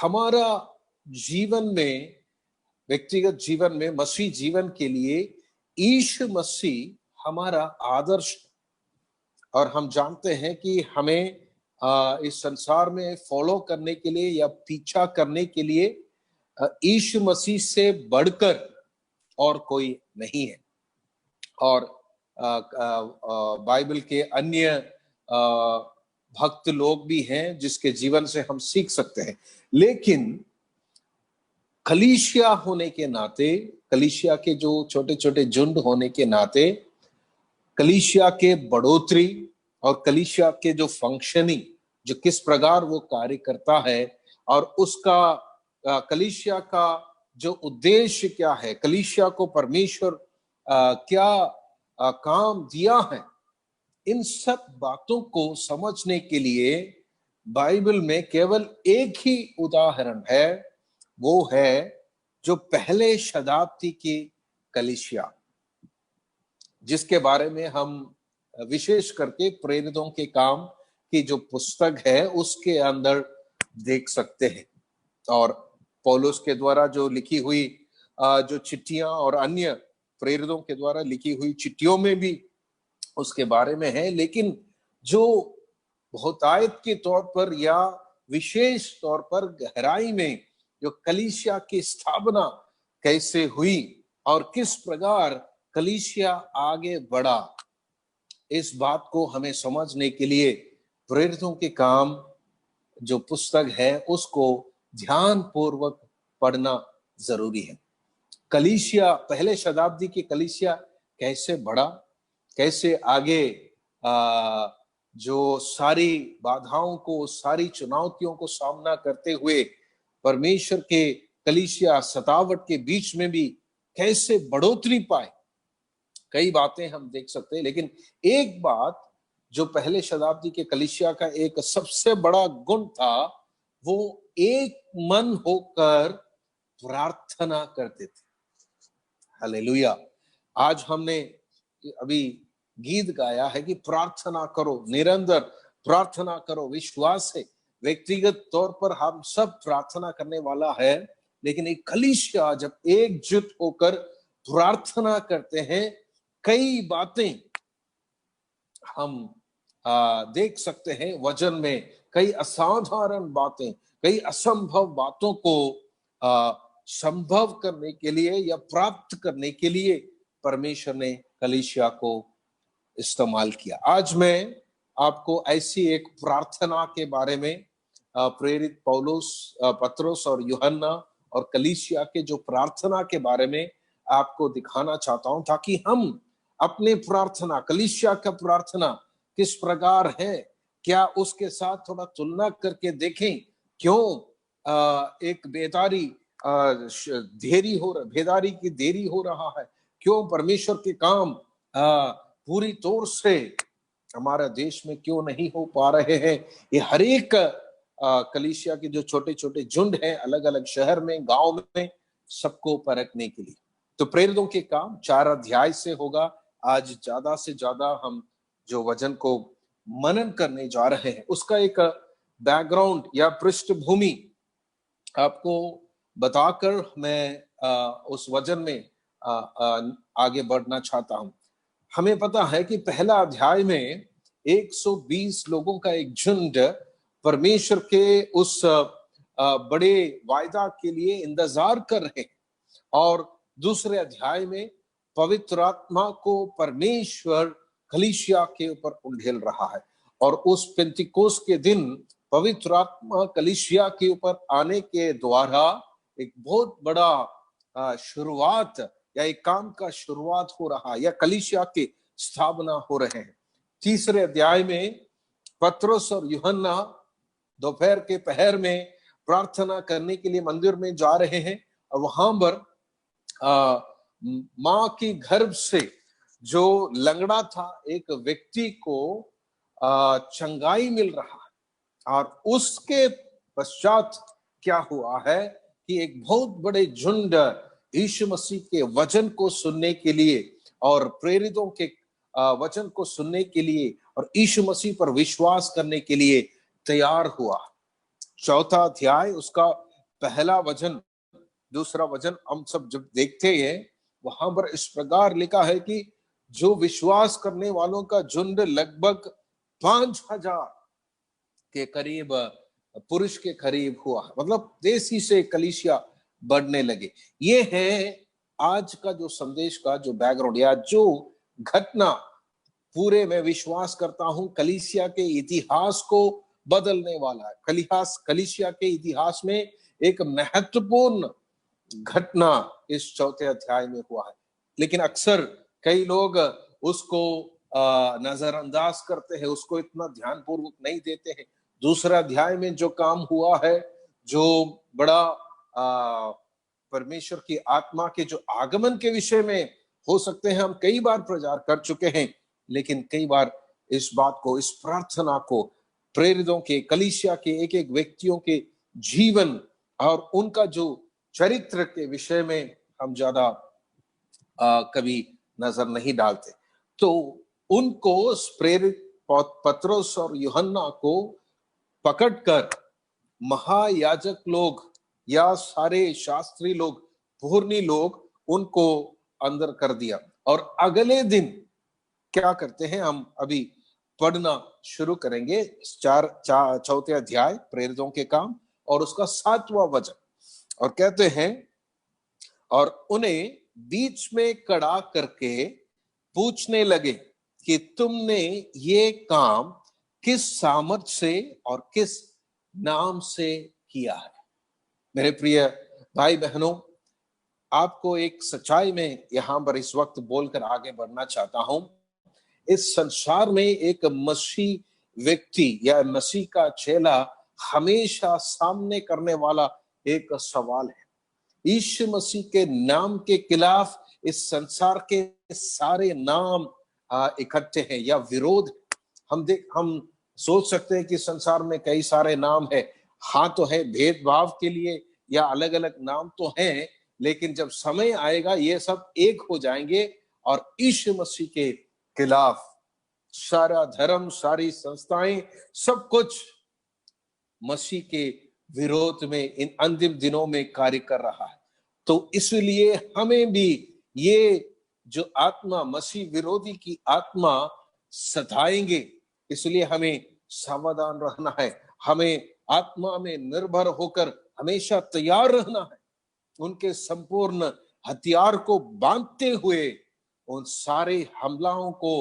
हमारा जीवन में, व्यक्तिगत जीवन में, मसीह जीवन के लिए यीशु मसीह हमारा आदर्श है। और हम जानते हैं कि हमें इस संसार में फॉलो करने के लिए या पीछा करने के लिए यीशु मसीह से बढ़कर और कोई नहीं है। और बाइबल के अन्य भक्त लोग भी हैं जिसके जीवन से हम सीख सकते हैं। लेकिन कलीसिया होने के नाते, कलीसिया के जो छोटे छोटे झुंड होने के नाते, कलीसिया के बढ़ोतरी और कलीसिया के जो फंक्शनिंग, जो किस प्रकार वो कार्य करता है और उसका कलीसिया का जो उद्देश्य क्या है, कलीसिया को परमेश्वर क्या काम दिया है, इन सब बातों को समझने के लिए बाइबल में केवल एक ही उदाहरण है, वो है जो पहले शताब्दी की कलीसिया, जिसके बारे में हम विशेष करके प्रेरितों के काम की जो पुस्तक है उसके अंदर देख सकते हैं। और पौलुस के द्वारा जो लिखी हुई जो चिट्ठियां और अन्य प्रेरितों के द्वारा लिखी हुई चिट्ठियों में भी उसके बारे में है। लेकिन जो बहुतायत के तौर पर या विशेष तौर पर गहराई में जो कलीसिया की स्थापना कैसे हुई और किस प्रकार कलीसिया आगे बढ़ा, इस बात को हमें समझने के लिए प्रेरितों के काम जो पुस्तक है उसको ध्यान पूर्वक पढ़ना जरूरी है। कलीसिया, पहले शताब्दी की कलीसिया कैसे बढ़ा, कैसे आगे जो सारी बाधाओं को, सारी चुनौतियों को सामना करते हुए परमेश्वर के कलीसिया सतावट के बीच में भी कैसे बढ़ोतरी पाए, कई बातें हम देख सकते हैं। लेकिन एक बात जो पहले शताब्दी के कलीसिया का एक सबसे बड़ा गुण था, वो एक मन होकर प्रार्थना करते थे। हालेलुया। आज हमने अभी गीत गाया है कि प्रार्थना करो, निरंतर प्रार्थना करो, विश्वास से व्यक्तिगत तौर पर हम सब प्रार्थना करने वाला है। लेकिन एक कलीसिया जब एकजुट होकर प्रार्थना करते हैं, कई बातें हम देख सकते हैं वचन में, कई असाधारण बातें, कई असंभव बातों को संभव करने के लिए या प्राप्त करने के लिए परमेश्वर ने कलीसिया को इस्तेमाल किया। आज मैं आपको ऐसी एक प्रार्थना के बारे में प्रेरित पौलुस, पतरस और यूहन्ना और कलीसिया के जो प्रार्थना के बारे में आपको दिखाना चाहता हूं, ताकि हम अपने प्रार्थना, कलीसिया का प्रार्थना किस प्रकार है, क्या उसके साथ थोड़ा तुलना करके देखें। क्यों एक बेदारी की देरी हो रहा है, क्यों परमेश्वर के काम पूरी तौर से हमारे देश में क्यों नहीं हो पा रहे हैं। ये हर एक कलीसिया के जो छोटे छोटे झुंड हैं अलग अलग शहर में, गांव में, सबको परखने के लिए। तो प्रेरितों के काम 4 अध्याय से होगा। आज ज्यादा से ज्यादा हम जो वचन को मनन करने जा रहे हैं उसका एक बैकग्राउंड या पृष्ठभूमि आपको बताकर मैं उस वचन में आगे बढ़ना चाहता हूं। हमें पता है कि पहला अध्याय में 120 लोगों का एक झुंड परमेश्वर के उस बड़े वायदा के लिए इंतजार कर रहे हैं। और दूसरे अध्याय में पवित्र आत्मा को परमेश्वर कलीसिया के ऊपर उंडेल रहा है। और उस पेंतिकोस्त के दिन पवित्र आत्मा कलीसिया के ऊपर आने के द्वारा एक बहुत बड़ा शुरुआत या एक काम का शुरुआत हो रहा है, या कलीसिया की स्थापना हो रहे हैं। तीसरे अध्याय में पतरस और यूहन्ना दोपहर के पहर में प्रार्थना करने के लिए मंदिर में जा रहे हैं और वहां पर मां की गर्भ से जो लंगड़ा था एक व्यक्ति को चंगाई मिल रहा है। और उसके पश्चात क्या हुआ है कि एक बहुत बड़े झुंड यीशु मसीह के वचन को सुनने के लिए और प्रेरितों के वचन को सुनने के लिए और यीशु मसीह पर विश्वास करने के लिए तैयार हुआ। चौथा अध्याय उसका पहला वचन, दूसरा वचन हम सब जब देखते हैं, वहां पर इस प्रकार लिखा है कि जो विश्वास करने वालों का झुंड लगभग 5,000 के करीब, पुरुष के करीब हुआ। मतलब तेजी से कलीसिया बढ़ने लगे। ये है आज का जो संदेश का जो बैकग्राउंड या जो घटना पूरे मैं विश्वास करता हूं कलीसिया के इतिहास को बदलने वाला है। कलीसिया के इतिहास में एक महत्वपूर्ण घटना इस चौथे अध्याय में हुआ है। लेकिन अक्सर कई लोग उसको नजरअंदाज करते हैं, उसको इतना ध्यानपूर्वक नहीं देते हैं। दूसरा अध्याय में जो काम हुआ है, जो बड़ा परमेश्वर की आत्मा के जो आगमन के विषय में हो सकते हैं हम कई बार प्रचार कर चुके हैं, लेकिन कई बार इस बात को, इस प्रार्थना को प्रेरितों के, कलीसिया के एक एक व्यक्तियों के जीवन और उनका जो चरित्र के विषय में हम ज्यादा कभी नजर नहीं डालते। तो उनको प्रेरित पतरस और यूहन्ना को पकड़कर महायाजक लोग या सारे शास्त्री लोग, पूर्णी लोग उनको अंदर कर दिया। और अगले दिन क्या करते हैं, हम अभी पढ़ना शुरू करेंगे चौथे अध्याय प्रेरितों के काम और उसका 7वां वचन। और कहते हैं, और उन्हें बीच में खड़ा करके पूछने लगे कि तुमने ये काम किस सामर्थ्य से और किस नाम से किया है। मेरे प्रिय भाई बहनों, आपको एक सच्चाई में यहां पर इस वक्त बोलकर आगे बढ़ना चाहता हूं। इस संसार में एक मसीह व्यक्ति या मसीह का चेला हमेशा सामने करने वाला एक सवाल है। यीशु मसीह के नाम के खिलाफ इस संसार के सारे नाम इकट्ठे हैं या विरोध। हम सोच सकते हैं कि संसार में कई सारे नाम है। हाँ तो है, भेदभाव के लिए या अलग अलग नाम तो हैं, लेकिन जब समय आएगा ये सब एक हो जाएंगे और यीशु मसीह के खिलाफ सारा धर्म, सारी संस्थाएं, सब कुछ मसीह के विरोध में इन अंतिम दिनों में कार्य कर रहा है। तो इसलिए हमें भी ये जो आत्मा, मसीह विरोधी की आत्मा सताएंगे, इसलिए हमें सावधान रहना है। हमें आत्मा में निर्भर होकर हमेशा तैयार रहना है, उनके संपूर्ण हथियार को बांधते हुए उन सारे हमलाओं को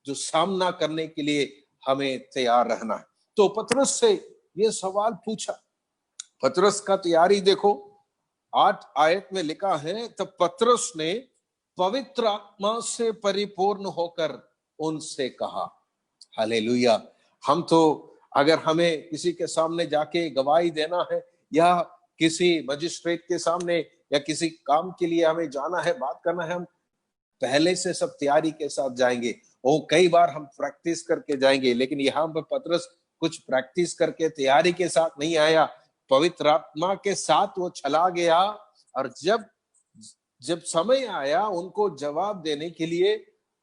जो सामना करने के लिए हमें तैयार रहना है। तो पतरस से ये सवाल पूछा। पतरस का तैयारी देखो, 8 आयत में लिखा है, तब पतरस ने पवित्र आत्मा से परिपूर्ण होकर उनसे कहा। हालेलुया। हम तो अगर हमें किसी के सामने जाके गवाही देना है या किसी मजिस्ट्रेट के सामने या किसी काम के लिए हमें जाना है, बात करना है, हम पहले से सब तैयारी के साथ जाएंगे। वो कई बार हम प्रैक्टिस करके जाएंगे, लेकिन यहाँ पर पतरस कुछ प्रैक्टिस करके तैयारी के साथ नहीं आया, पवित्र आत्मा के साथ वो चला गया। और जब समय आया उनको जवाब देने के लिए,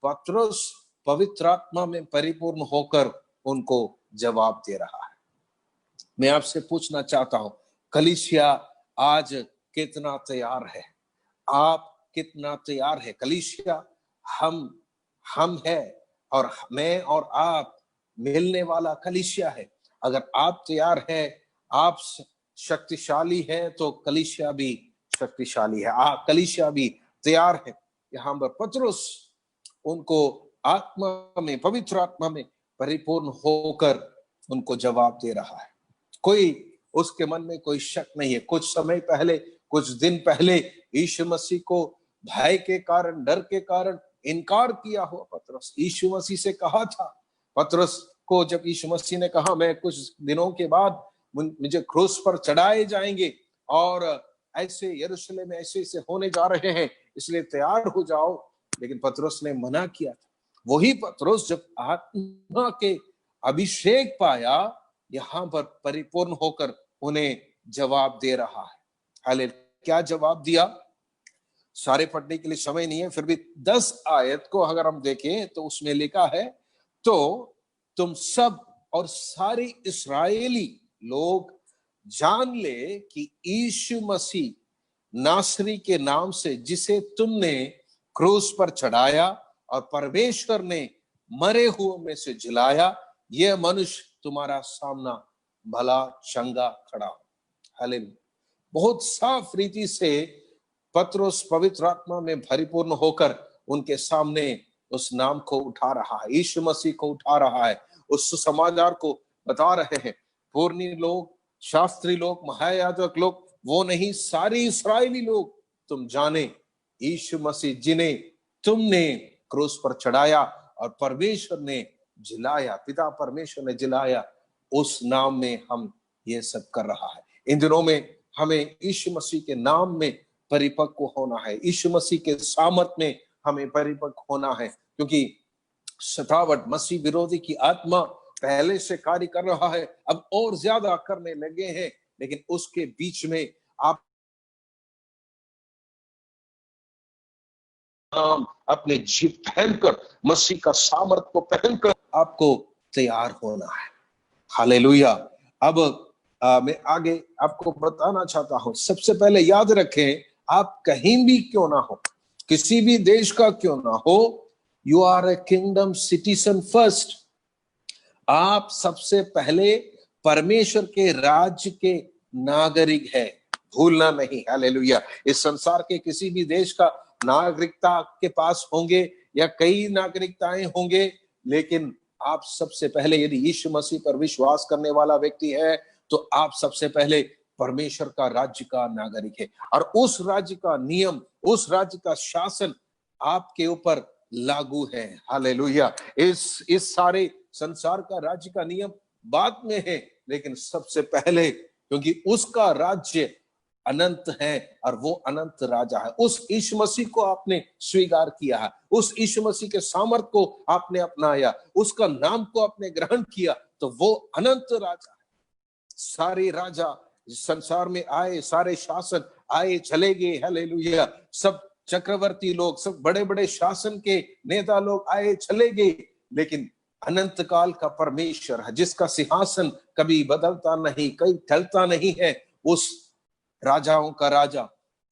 पतरस पवित्र आत्मा में परिपूर्ण होकर उनको जवाब दे रहा है। मैं आपसे पूछना चाहता हूं, कलीसिया आज कितना तैयार है? आप कितना तैयार है? कलीसिया हम है और मैं और आप मिलने वाला कलीसिया है। अगर आप तैयार है, आप शक्तिशाली है, तो कलीसिया भी शक्तिशाली है, कलीसिया भी तैयार है। यहाँ पर पतरस उनको आत्मा में, पवित्र आत्मा में परिपूर्ण होकर उनको जवाब दे रहा है। कोई उसके मन में कोई शक नहीं है। कुछ समय पहले, कुछ दिन पहले यीशु मसीह को भय के कारण, डर के कारण इनकार किया हुआ पतरस यीशु मसीह से कहा था। पतरस को जब यीशु मसीह ने कहा, मैं कुछ दिनों के बाद मुझे क्रूस पर चढ़ाए जाएंगे और ऐसे यरूशलेम में ऐसे ऐसे होने जा रहे हैं, इसलिए तैयार हो जाओ, लेकिन पतरस ने मना किया था। वही पतरस जब आत्मा के अभिषेक पाया, यहां पर परिपूर्ण होकर उन्हें जवाब दे रहा है। हालेलुया। क्या जवाब दिया? सारे पढ़ने के लिए समय नहीं है, फिर भी 10 आयत को अगर हम देखें तो उसमें लिखा है, तो तुम सब और सारे इस्राएली लोग जान ले कि यीशु मसीह नासरी के नाम से, जिसे तुमने क्रूस पर चढ़ाया और परमेश्वर ने मरे हुओं में से जिलाया, यह मनुष्य तुम्हारा सामना भला चंगा खड़ा हो। हालेलुया। बहुत साफ रीति से पतरस पवित्र आत्मा में परिपूर्ण होकर उनके सामने उस नाम को उठा रहा है, यीशु मसीह को उठा रहा है, उस सुसमाचार को बता रहे हैं। पूर्णी लोग, शास्त्री लोग, महायाजक लोग वो नहीं, सारे इस्राएली लोग तुम जाने यीशु मसीह जिन्हें तुमने क्रूस पर चढ़ाया और परमेश्वर ने जिलाया, पिता परमेश्वर ने जिलाया, उस नाम में हम ये सब कर रहा है। इन दिनों में हमें यीशु मसीह के नाम में परिपक्व होना है, यीशु मसीह के सामर्थ में हमें परिपक्व होना है, क्योंकि सतावट मसीह विरोधी की आत्मा पहले से कार्य कर रहा है, अब और ज्यादा करने लगे हैं। लेकिन उसके बीच में आप अपने जीव पहनकर, मसीह का सामर्थ को पहनकर आपको तैयार होना है। हालेलुया। अब मैं आगे आपको बताना चाहता हूं, सबसे पहले याद रखें, आप कहीं भी क्यों ना हो, किसी भी देश का क्यों ना हो, you are a kingdom citizen first. आप सबसे पहले परमेश्वर के राज्य के नागरिक है, भूलना नहीं। हालेलुया। इस संसार के किसी भी देश का नागरिकता के पास होंगे या कई नागरिकताएं होंगे, लेकिन आप सबसे पहले यदि यीशु मसीह पर विश्वास करने वाला व्यक्ति है तो आप सबसे पहले परमेश्वर का राज्य का नागरिक है, और उस राज्य का नियम, उस राज्य का शासन आपके ऊपर लागू है। हालेलुया। इस सारे संसार का राज्य का नियम बाद में है, लेकिन सबसे पहले, क्योंकि उसका राज्य अनंत है और वो अनंत राजा है। उस यीशु मसीह को आपने स्वीकार किया है, उस यीशु मसीह के सामर्थ को आपने अपनाया, उसका नाम को आपने ग्रहण किया, तो वो अनंत राजा है। सारे राजा संसार में आए, सारे शासन आए चले गए, हालेलुया। सब चक्रवर्ती लोग, सब बड़े बड़े शासन के नेता लोग आए चले गए, लेकिन अनंत काल का परमेश्वर है, जिसका सिंहासन कभी बदलता नहीं, कभी टलता नहीं है, उस राजाओं का राजा,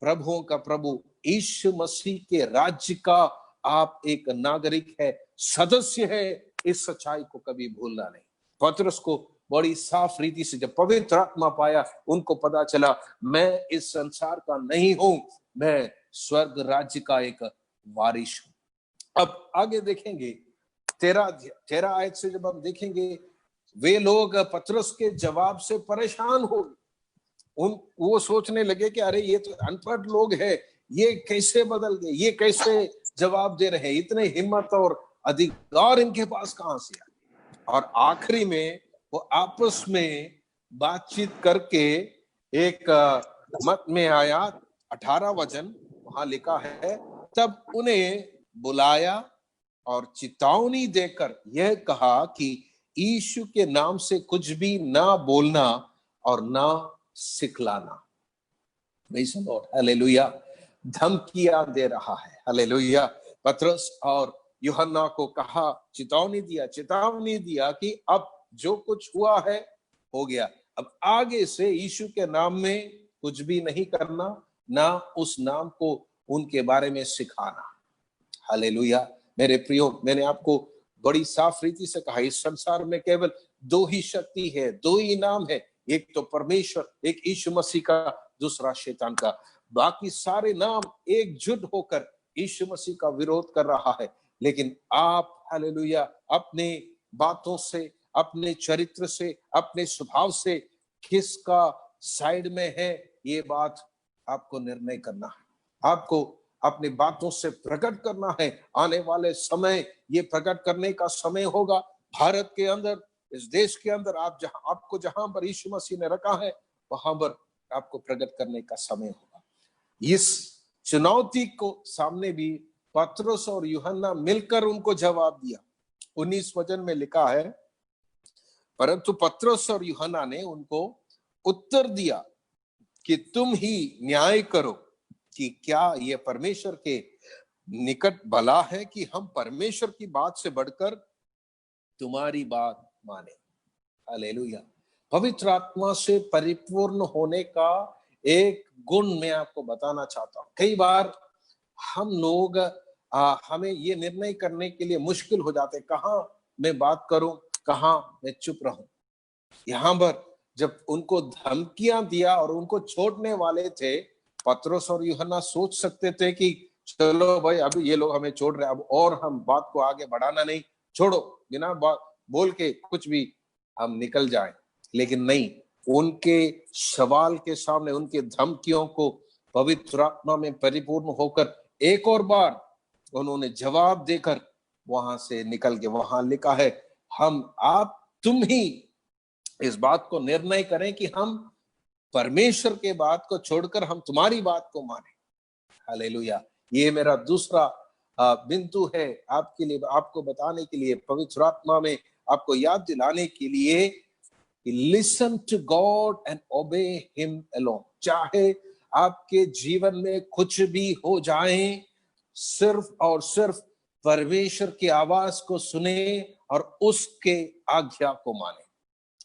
प्रभुओं का प्रभु यीशु मसीह के राज्य का आप एक नागरिक है, सदस्य है। इस सच्चाई को कभी भूलना नहीं। पतरस को बड़ी साफ रीति से जब पवित्र आत्मा पाया, उनको पता चला मैं इस संसार का नहीं हूं, मैं स्वर्ग राज्य का एक वारिस हूं। अब आगे देखेंगे 13 आयत से जब हम देखेंगे, वे लोग पतरस के जवाब से परेशान हो, वो सोचने लगे कि अरे ये तो अनपढ़ लोग हैं, ये कैसे बदल गए, ये कैसे जवाब दे रहे हैं, इतने हिम्मत और अधिकार इनके पास कहां से आए। और आखिरी में वो आपस में बातचीत करके एक मत में आया, 18 वचन वहां लिखा है, तब उन्हें बुलाया और चेतावनी देकर यह कहा कि यीशु के नाम से कुछ भी ना बोलना और ना सिखलाना। हालेलुया। धमकियां दे रहा है। हालेलुया। पतरस और यूहन्ना को कहा, चेतावनी दिया कि अब जो कुछ हुआ है हो गया, अब आगे से यीशु के नाम में कुछ भी नहीं करना, ना उस नाम को उनके बारे में सिखाना। हालेलुया। मेरे प्रियो, मैंने आपको बड़ी साफ रीति से कहा, इस संसार में केवल दो ही शक्ति है, दो ही नाम है, एक तो परमेश्वर, एक यीशु मसीह का, दूसरा शैतान का। बाकी सारे नाम एकजुट होकर यीशु मसीह का विरोध कर रहा है। लेकिन आप, हालेलुया, अपने बातों से, अपने चरित्र से, अपने स्वभाव से किसका साइड में है, ये बात आपको निर्णय करना है। आपको अपनी बातों से प्रकट करना है। आने वाले समय ये प्रकट करने का समय होगा। भारत के अंदर, इस देश के अंदर, आपको जहां पर यीशु मसीह ने रखा है, वहां पर आपको प्रकट करने का समय होगा। इस चुनौती को सामने भी पतरस और यूहन्ना मिलकर उनको जवाब दिया। 19 वचन में लिखा है, परंतु पतरस और यूहन्ना ने उनको उत्तर दिया कि तुम ही न्याय करो कि क्या यह परमेश्वर के निकट भला है कि हम परमेश्वर की बात से बढ़कर तुम्हारी बात माने। हालेलुया। पवित्र आत्मा से परिपूर्ण होने का एक गुण मैं आपको बताना चाहता हूं। कई बार हम लोग हमें ये निर्णय करने के लिए मुश्किल हो जाते, कहाँ मैं बात करूं, कहाँ मैं चुप रहूं। यहां पर जब उनको धमकियां दिया और उनको छोड़ने वाले थे, पतरस और यूहन्ना सोच सकते थे कि चलो भाई, अभी ये लोग हमें छोड़ रहे हैं, अब और हम बात को आगे बढ़ाना नहीं, छोड़ो, बिना बात बोल के कुछ भी हम निकल जाएं। लेकिन नहीं, उनके सवाल के सामने, उनके धमकियों को पवित्र आत्मा में परिपूर्ण होकर एक और बार उन्होंने जवाब देकर वहां से निकल के, वहां लिखा है, तुम ही इस बात को निर्णय करें कि हम परमेश्वर के बात को छोड़कर हम तुम्हारी बात को माने। हालेलुया। ये मेरा दूसरा बिंदु है आपके लिए, आपको बताने के लिए, पवित्र आत्मा में आपको याद दिलाने के लिए, listen to God and obey him alone. चाहे आपके जीवन में कुछ भी हो जाए, सिर्फ और सिर्फ परमेश्वर की आवाज को सुने और उसके आज्ञा को माने।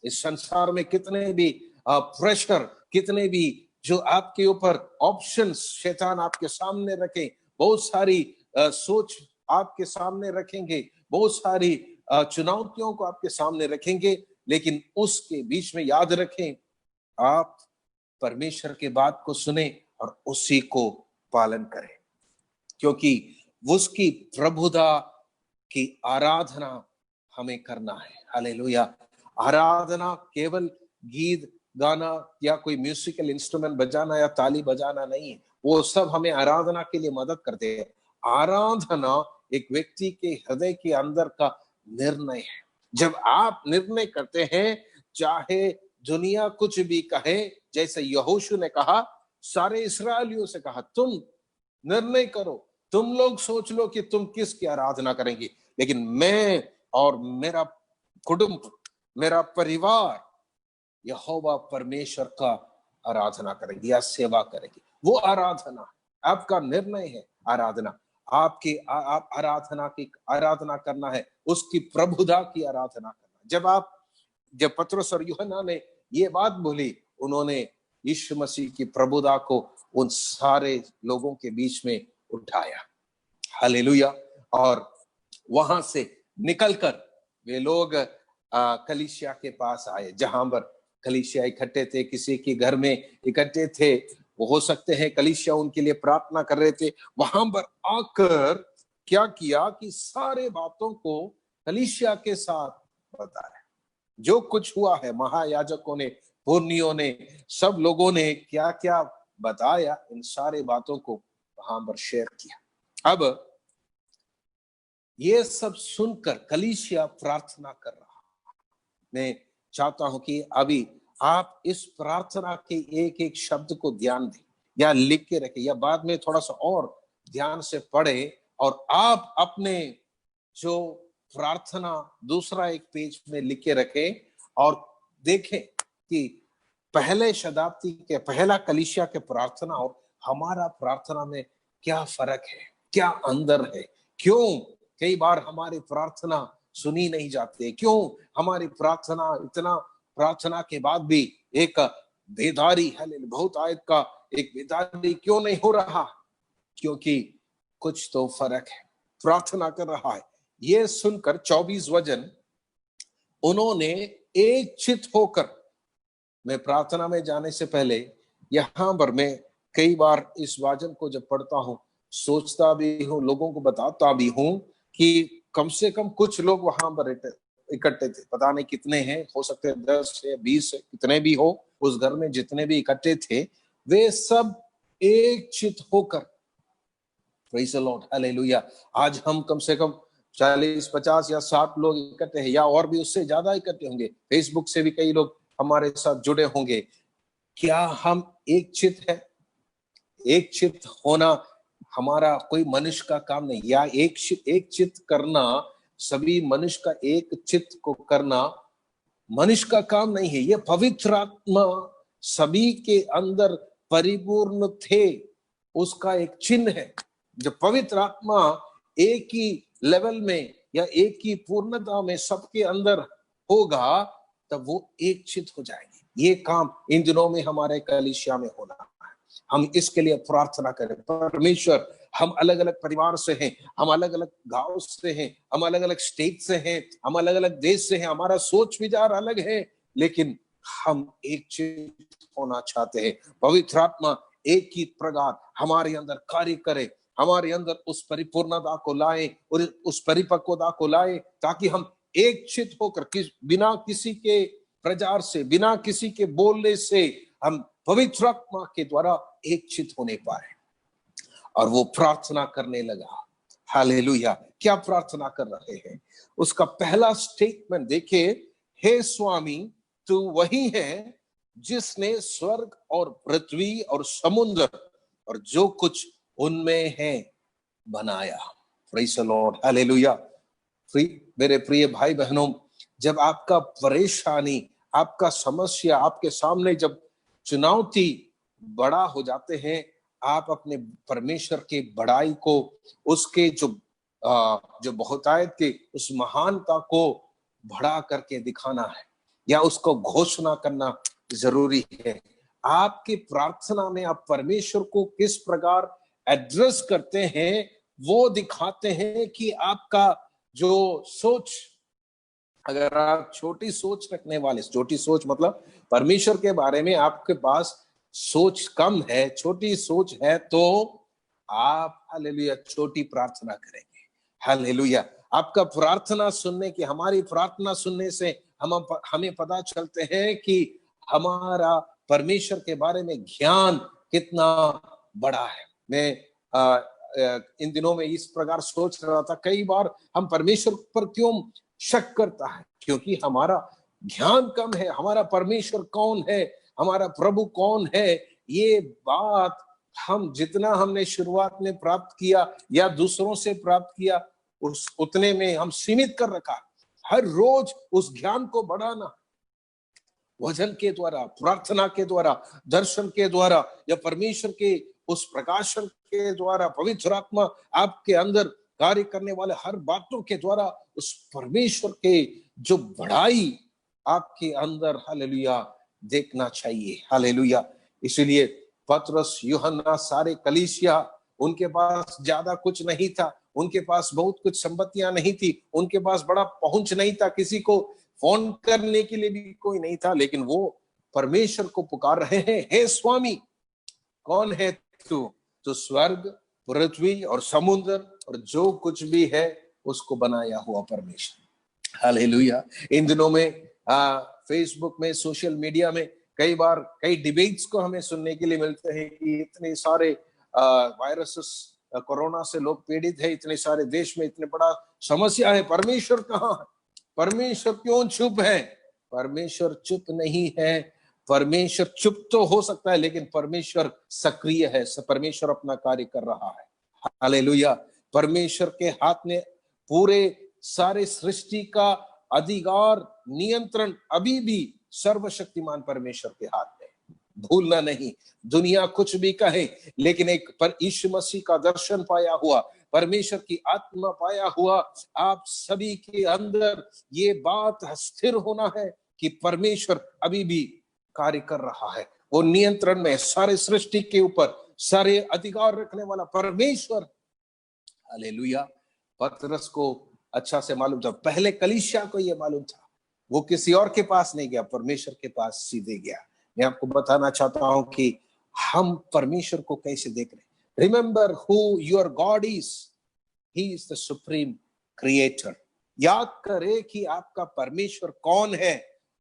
इस संसार में कितने भी प्रेशर, कितने भी जो आपके ऊपर ऑप्शंस शैतान आपके सामने रखे, बहुत सारी सोच आपके सामने रखेंगे, बहुत सारी चुनौतियों को आपके सामने रखेंगे, लेकिन उसके बीच में याद रखें, आप परमेश्वर के बात को सुने और उसी को पालन करें, क्योंकि उसकी प्रभुता की आराधना हमें करना है। हालेलुया। आराधना केवल गीत गाना या कोई म्यूजिकल इंस्ट्रूमेंट बजाना या ताली बजाना नहीं है, वो सब हमें आराधना के लिए मदद करते हैं। आराधना एक व्यक्ति के हृदय के अंदर का निर्णय है। जब आप निर्णय करते हैं, चाहे दुनिया कुछ भी कहे, जैसे यहोशू ने कहा, सारे इस्राएलियों से कहा, तुम निर्णय करो, तुम लोग सोच लो कि तुम किसकी आराधना करेंगे, लेकिन मैं और मेरा कुटुंब, मेरा परिवार यहोवा परमेश्वर का आराधना करेंगे या सेवा करेंगे। वो आराधना आपका निर्णय है। आराधना आपकी आप आराधना करना है, उसकी प्रभुता की आराधना करना। जब पतरस और यूहन्ना ने ये बात बोली, उन्होंने यीशु मसीह की प्रभुता को उन सारे लोगों के बीच में उठाया। हालेलुया। और वहां से निकलकर वे लोग कलीसिया के पास आए, जहां पर कलीसिया इकट्ठे थे, किसी के घर में इकट्ठे थे, वो हो सकते हैं कलीसिया उनके लिए प्रार्थना कर रहे थे। वहां पर आकर क्या किया कि सारे बातों को कलीसिया के साथ बताया, जो कुछ हुआ है। महायाजकों ने, पुर्नियों ने, सब लोगों ने क्या क्या बताया, इन सारे बातों को वहां पर शेयर किया। अब ये सब सुनकर कलीसिया प्रार्थना कर रहा। मैं चाहता हूं कि अभी आप इस प्रार्थना के एक एक शब्द को ध्यान दें, या लिख के रखें, या बाद में थोड़ा सा और ध्यान से पढ़े, और आप अपने जो प्रार्थना दूसरा एक पेज में लिख के रखें और देखें कि पहले शताब्दी के पहला कलीसिया के प्रार्थना और हमारा प्रार्थना में क्या फर्क है, क्या अंदर है, क्यों कई बार हमारी प्रार्थना सुनी नहीं जाती, क्यों हमारी प्रार्थना, इतना प्रार्थना के बाद भी एक बेदारी है, बहुत आयत का एक बेदारी क्यों नहीं हो रहा? क्योंकि कुछ तो फर्क है। प्रार्थना कर रहा है। ये सुनकर 24 वचन उन्होंने एक चित होकर, मैं प्रार्थना में जाने से पहले यहां पर मैं कई बार इस वचन को जब पढ़ता हूं, सोचता भी हूं, लोगों को बताता भी हूं कि कम से कम कुछ लोग वहां पर इकट्ठे थे। पता नहीं कितने हैं, हो सकते हैं 10 या 20 कितने भी हो, उस घर में जितने भी इकट्ठे थे, वे सब एक चित होकर, प्रेज़ द लॉर्ड, हालेलुया। आज हम कम से कम 40, 50 या 60 लोग इकट्ठे हैं, या और भी उससे ज्यादा इकट्ठे होंगे। फेसबुक से भी कई लोग हमारे साथ जुड़े होंगे। क्या हम एक चित है? एक चित होना हमारा कोई मनुष्य का काम नहीं, या एक चित करना, सभी मनुष्य का एक चित को करना मनुष्य का काम नहीं है। ये पवित्र आत्मा सभी के अंदर परिपूर्ण थे, उसका एक चिन्ह है। जब पवित्र आत्मा एक ही लेवल में या एक ही पूर्णता में सबके अंदर होगा, तब वो एक चित हो जाएंगे। ये काम इन दिनों में हमारे कलीसिया में होना है। हम इसके लिए प्रार्थना करें। परमेश्वर, हम अलग अलग परिवार से हैं, हम अलग अलग गांव से हैं, हम अलग अलग स्टेट से हैं, हम अलग अलग देश से हैं, हमारा सोच विचार अलग है, लेकिन हम एक चित होना चाहते हैं। पवित्र आत्मा एक ही प्रकार हमारे अंदर कार्य करे, हमारे अंदर उस परिपूर्णता को लाए और उस परिपक्वता को लाए, ताकि हम एक चित होकर बिना किसी के प्रचार से, बिना किसी के बोलने से, हम पवित्र आत्मा के द्वारा एक चित होने पाए। और वो प्रार्थना करने लगा। हालेलुया। क्या प्रार्थना कर रहे हैं? उसका पहला स्टेटमेंट देखिए, हे स्वामी, तू वही है जिसने स्वर्ग और पृथ्वी और समुद्र और जो कुछ उनमें है बनाया। Praise the Lord. हालेलुया। मेरे प्रिय भाई बहनों, जब आपका परेशानी, आपका समस्या आपके सामने जब चुनौती बड़ा हो जाते हैं, आप अपने परमेश्वर के बड़ाई को, उसके जो बहुतायत के उस महानता को बढ़ा करके दिखाना है या उसको घोषणा करना जरूरी है। आपकी प्रार्थना में आप परमेश्वर को किस प्रकार एड्रेस करते हैं, वो दिखाते हैं कि आपका जो सोच, अगर आप छोटी सोच रखने वाले, छोटी सोच मतलब परमेश्वर के बारे में आपके पास सोच कम है, छोटी सोच है, तो आप हालेलुया छोटी प्रार्थना करेंगे। हालेलुया। आपका प्रार्थना सुनने की, हमारी प्रार्थना सुनने से हमें पता चलते हैं कि हमारा परमेश्वर के बारे में ज्ञान कितना बड़ा है। मैं इन दिनों में इस प्रकार सोच रहा था, कई बार हम परमेश्वर पर क्यों शक करता है? क्योंकि हमारा ज्ञान कम है। हमारा परमेश्वर कौन है, हमारा प्रभु कौन है, ये बात हम जितना हमने शुरुआत में प्राप्त किया या दूसरों से प्राप्त किया, उस उतने में हम सीमित कर रखा। हर रोज उस ज्ञान को बढ़ाना, वचन के द्वारा, प्रार्थना के द्वारा, दर्शन के द्वारा या परमेश्वर के उस प्रकाशन के द्वारा, पवित्र आत्मा आपके अंदर कार्य करने वाले हर बातों के द्वारा उस परमेश्वर के जो बड़ाई आपके अंदर हालेलुया देखना चाहिए। हालेलुया। इसलिए पतरस, यूहन्ना, सारे कलीसिया, उनके पास ज्यादा कुछ नहीं था, उनके पास बहुत कुछ संपत्तियां नहीं थी, उनके पास बड़ा पहुंच नहीं था, किसी को फोन करने के लिए भी कोई नहीं था, लेकिन वो परमेश्वर को पुकार रहे हैं, हे स्वामी, कौन है तू? तो स्वर्ग, पृथ्वी और समुद्र और जो कुछ भी है उसको बनाया हुआ परमेश्वर। हालेलुया। इन दिनों में फेसबुक में, सोशल मीडिया में कई बार कई डिबेट्स को हमें सुनने के लिए मिलते हैं कि इतने सारे वायरसेस, कोरोना से लोग पीड़ित है, इतने सारे देश में इतने बड़ा समस्या है, परमेश्वर कहाँ है? परमेश्वर क्यों चुप है? परमेश्वर चुप नहीं है। परमेश्वर चुप तो हो सकता है, लेकिन परमेश्वर सक्रिय है, परमेश्वर अपना कार्य कर रहा है। हालेलुया। परमेश्वर के हाथ में पूरे सारे सृष्टि का अधिकार, नियंत्रण अभी भी सर्वशक्तिमान परमेश्वर के हाथ में। भूलना नहीं, दुनिया कुछ भी कहे, लेकिन एक पर यीशु मसीह का दर्शन पाया हुआ, परमेश्वर की आत्मा पाया हुआ आप सभी के अंदर ये बात स्थिर होना है कि परमेश्वर अभी भी कार्य कर रहा है। वो नियंत्रण में, सारे सृष्टि के ऊपर सारे अधिकार रखने वाला परमेश्वर। हालेलुया। पतरस को अच्छा से मालूम था, पहले कलीसिया को यह मालूम था, वो किसी और के पास नहीं गया, परमेश्वर के पास सीधे गया। मैं आपको बताना चाहता हूं कि हम परमेश्वर को कैसे देख रहे हैं। Remember who your God is, he is the supreme creator. याद करें कि आपका परमेश्वर कौन है,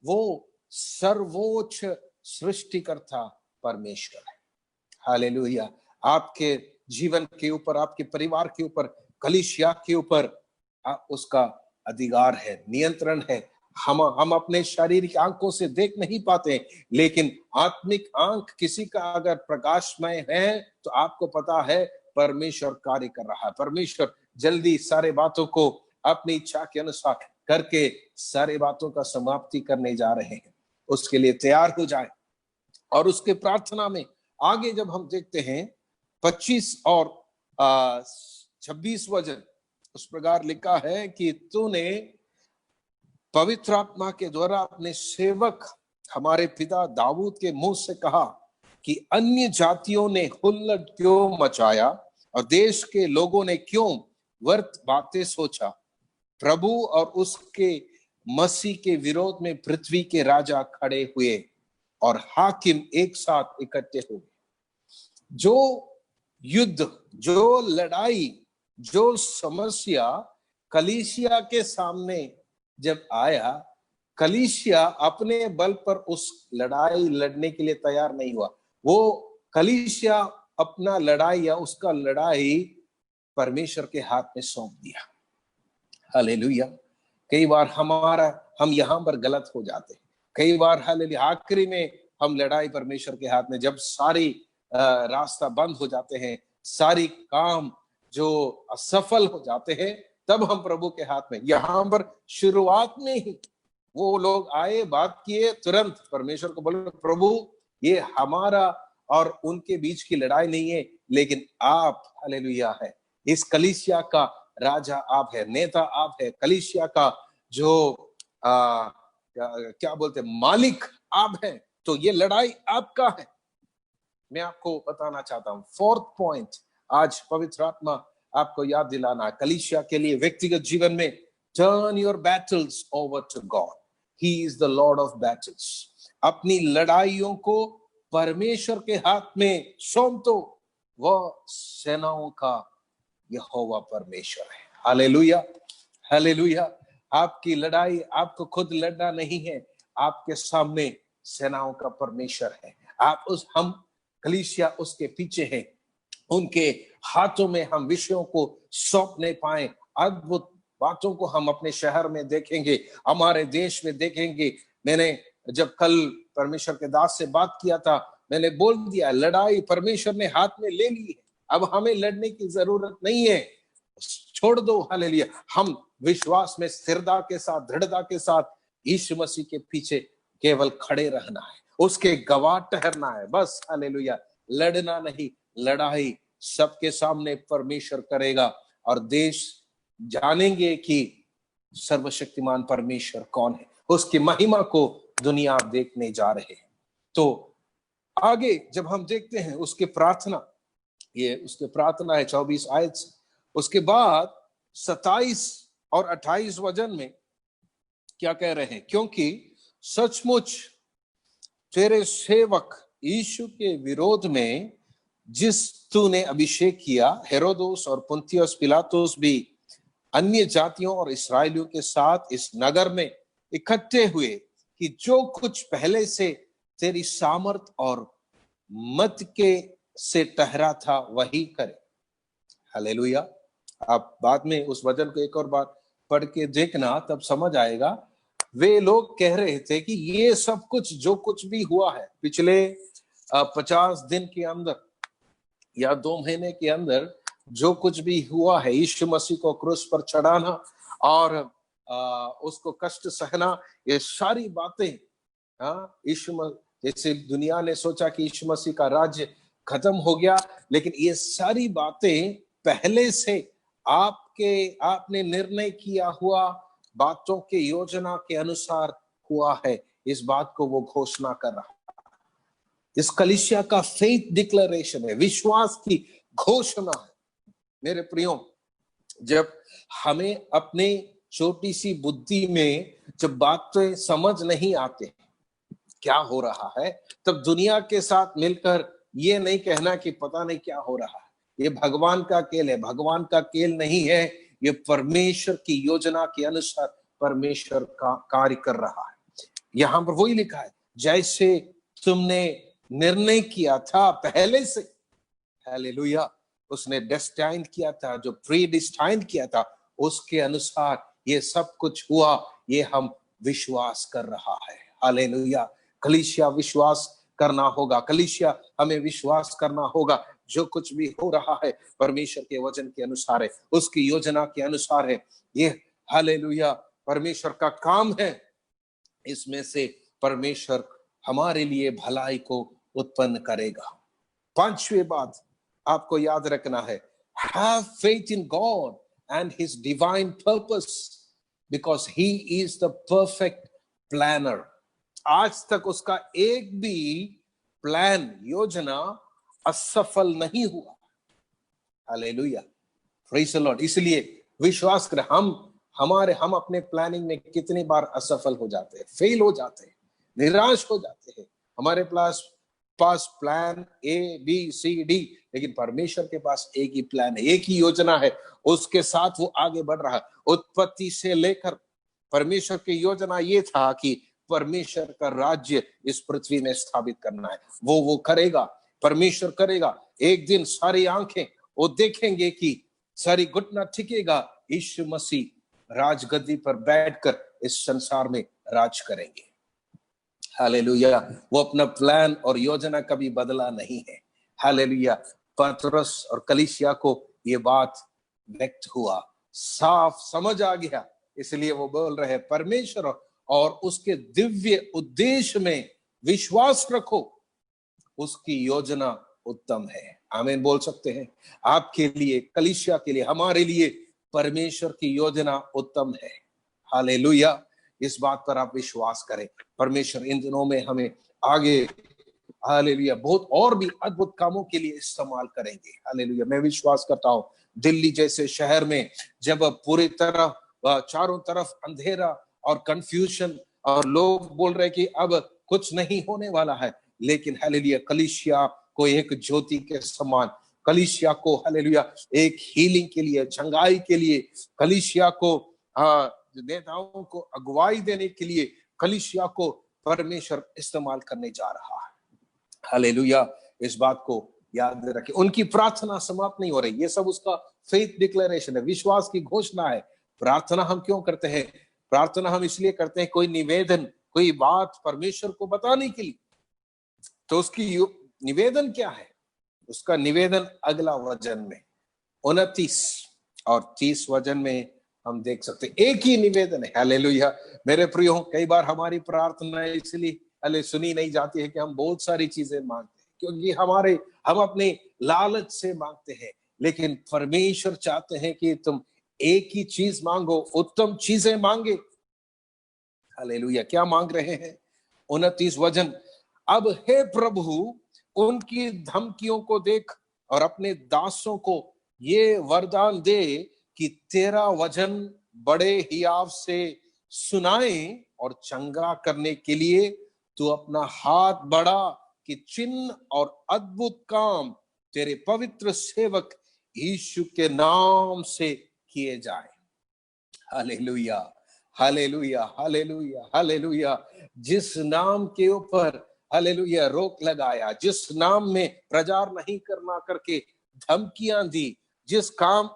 वो सर्वोच्च सृष्टिकर्ता परमेश्वर है। हालेलुया। आपके जीवन के ऊपर, आपके परिवार के ऊपर, कलीसिया के ऊपर उसका अधिकार है, नियंत्रण है। हम अपने शारीरिक आंखों से देख नहीं पाते, लेकिन आत्मिक आंख किसी का अगर प्रकाशमय है तो आपको पता है परमेश्वर कार्य कर रहा है। परमेश्वर जल्दी सारे बातों को अपनी इच्छा के अनुसार करके सारे बातों का समाप्ति करने जा रहे हैं। उसके लिए तैयार हो जाए। और उसके प्रार्थना में आगे जब हम देखते हैं 25 और 26 वचन, उस प्रकार लिखा है कि तूने पवित्र आत्मा के द्वारा अपने सेवक हमारे पिता दाऊद के मुंह से कहा कि अन्य जातियों ने हुल्लड़ क्यों मचाया और देश के लोगों ने क्यों व्यर्थ बातें सोचा। प्रभु और उसके मसीह के विरोध में पृथ्वी के राजा खड़े हुए और हाकिम एक साथ इकट्ठे हुए। जो युद्ध, जो लड़ाई, जो समस्या कलीसिया के सामने जब आया, कलीसिया अपने बल पर उस लड़ाई लड़ने के लिए तैयार नहीं हुआ। वो कलीसिया अपना लड़ाई या उसका लड़ाई परमेश्वर के हाथ में सौंप दिया। हालेलुया। कई बार हम यहां पर गलत हो जाते हैं। कई बार हालेलुया आखिरी में हम लड़ाई परमेश्वर के हाथ में, जब सारी रास्ता बंद हो जाते हैं, सारी काम जो असफल हो जाते हैं, तब हम प्रभु के हाथ में। यहां पर शुरुआत में ही वो लोग आए, बात किए, तुरंत परमेश्वर को बोले प्रभु ये हमारा और उनके बीच की लड़ाई नहीं है, लेकिन आप हालेलुया है, इस कलीसिया का राजा आप है, नेता आप है, कलीसिया का जो क्या बोलते मालिक आप है, तो ये लड़ाई आपका है। मैं आपको बताना चाहता हूं, फोर्थ पॉइंट आज पवित्र आत्मा आपको याद दिलाना है कलीसिया के लिए व्यक्तिगत जीवन में। Turn your battles over to God, he is the Lord of battles. अपनी लड़ाइयों को परमेश्वर के हाथ में सौंप दो, वह सेनाओं का यहोवा परमेश्वर है। Hallelujah, hallelujah. आपकी लड़ाई आपको खुद लड़ना नहीं है, आपके सामने सेनाओं का परमेश्वर है। हम कलीसिया उसके पीछे है, उनके हाथों में हम विषयों को सौंपने पाए। अद्भुत बातों को हम अपने शहर में देखेंगे, हमारे देश में देखेंगे। मैंने जब कल परमेश्वर के दास से बात किया था, मैंने बोल दिया लड़ाई परमेश्वर ने हाथ में ले ली है, अब हमें लड़ने की जरूरत नहीं है, छोड़ दो। हालेलुया। हम विश्वास में स्थिरता के साथ, दृढ़ता के साथ यीशु मसीह के पीछे केवल खड़े रहना है, उसके गवाह ठहरना है, बस। हालेलुया। लड़ना नहीं, लड़ाई सबके सामने परमेश्वर करेगा और देश जानेंगे कि सर्वशक्तिमान परमेश्वर कौन है, उसकी महिमा को दुनिया देखने जा रहे हैं। तो आगे जब हम देखते हैं उसके प्रार्थना, ये उसके प्रार्थना है 24 आयत से। उसके बाद 27 और 28 वचन में क्या कह रहे हैं, क्योंकि सचमुच तेरे सेवक यीशु के विरोध में जिस तूने अभिषेक किया, हेरोदोस और पुन्तियुस पिलातुस भी अन्य जातियों और इस्राएलियों के साथ इस नगर में इकट्ठे हुए कि जो कुछ पहले से तेरी सामर्थ और मत के से ठहरा था वही करे। हालेलुया। आप बाद में उस वचन को एक और बार पढ़ के देखना, तब समझ आएगा। वे लोग कह रहे थे कि ये सब कुछ जो कुछ भी हुआ है पिछले 50 दिन के अंदर या 2 महीने के अंदर, जो कुछ भी हुआ है, यीशु मसीह को क्रूस पर चढ़ाना और उसको कष्ट सहना, ये सारी बातें, यीशु जैसे दुनिया ने सोचा कि यीशु मसीह का राज्य खत्म हो गया, लेकिन ये सारी बातें पहले से आपने निर्णय किया हुआ बातों के योजना के अनुसार हुआ है। इस बात को वो घोषणा कर रहा है। इस कलीसिया का फेथ डिक्लेरेशन है, विश्वास की घोषणा है। मेरे प्रियो, जब हमें अपने छोटी सी बुद्धि में जब बातें समझ नहीं आते क्या हो रहा है, तब दुनिया के साथ मिलकर ये नहीं कहना कि पता नहीं क्या हो रहा है, ये भगवान का खेल है। भगवान का खेल नहीं है, ये परमेश्वर की योजना के अनुसार परमेश्वर का कार्य कर रहा है। यहां पर वही लिखा है, जैसे तुमने निर्णय किया था पहले से, हालेलुया, उसने डेस्टाइन किया था, जो प्री डिस्टाइन किया था, उसके अनुसार ये सब कुछ हुआ। ये हम विश्वास कर रहा है। हालेलुया। कलीसिया विश्वास करना होगा, कलीसिया हमें विश्वास करना होगा। जो कुछ भी हो रहा है परमेश्वर के वचन के अनुसार है, उसकी योजना के अनुसार है। ये हालेलुया परमेश्वर का काम है। इसमें से परमेश्वर हमारे लिए भलाई को उत्पन्न करेगा। 5वीं बात आपको याद रखना है, have faith in God and his divine purpose. Because he is the perfect planner. आज तक उसका एक भी प्लान, योजना असफल नहीं हुआ। Hallelujah, praise the Lord. इसलिए विश्वास करें, हम अपने प्लानिंग में कितनी बार असफल हो जाते हैं, फेल हो जाते हैं, निराश हो जाते हैं। हमारे पास plan A B C D, लेकिन परमेश्वर के पास एक ही प्लान है, एक ही योजना है, उसके साथ वो आगे बढ़ रहा है। उत्पत्ति से लेकर परमेश्वर की योजना ये था कि परमेश्वर का राज्य इस पृथ्वी में स्थापित करना है। वो करेगा, परमेश्वर करेगा। एक दिन सारी आंखें वो देखेंगे कि सारी घुटना टिकेगा, यीशु मसीह राजगद्दी पर बैठकर इस संसार में राज करेंगे। हालेलुया। वो अपना प्लान और योजना कभी बदला नहीं है। हालेलुया। पतरस और कलीसिया को ये बात व्यक्त हुआ, साफ समझ आ गया, इसलिए वो बोल रहे हैं परमेश्वर और उसके दिव्य उद्देश्य में विश्वास रखो, उसकी योजना उत्तम है। आमीन बोल सकते हैं? आपके लिए, कलीसिया के लिए, हमारे लिए परमेश्वर की योजना उत्तम है। हालेलुया। इस बात पर आप विश्वास करें। परमेश्वर इन दिनों में हमें आगे, हालेलुया, बहुत और भी अद्भुत कामों के लिए इस्तेमाल करेंगे। हालेलुया। मैं विश्वास करता हूं, दिल्ली जैसे शहर में जब पूरी तरह चारों तरफ अंधेरा और कंफ्यूजन और लोग बोल रहे कि अब कुछ नहीं होने वाला है, लेकिन हालेलुया कलीसिया को एक ज्योति के समान, कलीसिया को हालेलुया एक हीलिंग के लिए, चंगाई के लिए, कलीसिया को नेताओं को अगुवाई देने के लिए कलीसिया को परमेश्वर इस्तेमाल करने जा रहा है। हालेलुया। इस बात को याद रखें। उनकी प्रार्थना समाप्त नहीं हो रही, ये सब उसका फेथ डिक्लेरेशन है, विश्वास की घोषणा है। प्रार्थना हम क्यों करते हैं? प्रार्थना हम इसलिए करते हैं कोई निवेदन, कोई बात परमेश्वर को बताने के लिए। तो उसकी निवेदन क्या है? उसका निवेदन अगला वचन में 29 और 30 वचन में हम देख सकते हैं, एक ही निवेदन है। हालेलुया। मेरे प्रियो, कई बार हमारी प्रार्थना इसलिए सुनी नहीं जाती है कि हम बहुत सारी चीजें मांगते हैं, क्योंकि हम अपने लालच से मांगते हैं, लेकिन परमेश्वर चाहते हैं कि तुम एक ही चीज मांगो, उत्तम चीजें मांगे। हालेलुया। क्या मांग रहे हैं? 29 वचन, अब हे प्रभु उनकी धमकियों को देख और अपने दासों को ये वरदान दे कि तेरा वचन बड़े हियाव से सुनाए और चंगा करने के लिए तू अपना हाथ बढ़ा कि चिन्ह और अद्भुत काम तेरे पवित्र सेवक यीशु के नाम से किए जाए। Hallelujah, hallelujah, hallelujah, hallelujah. जिस नाम के ऊपर हालेलुया रोक लगाया, जिस नाम में प्रचार नहीं करना करके धमकियां दी, जिस काम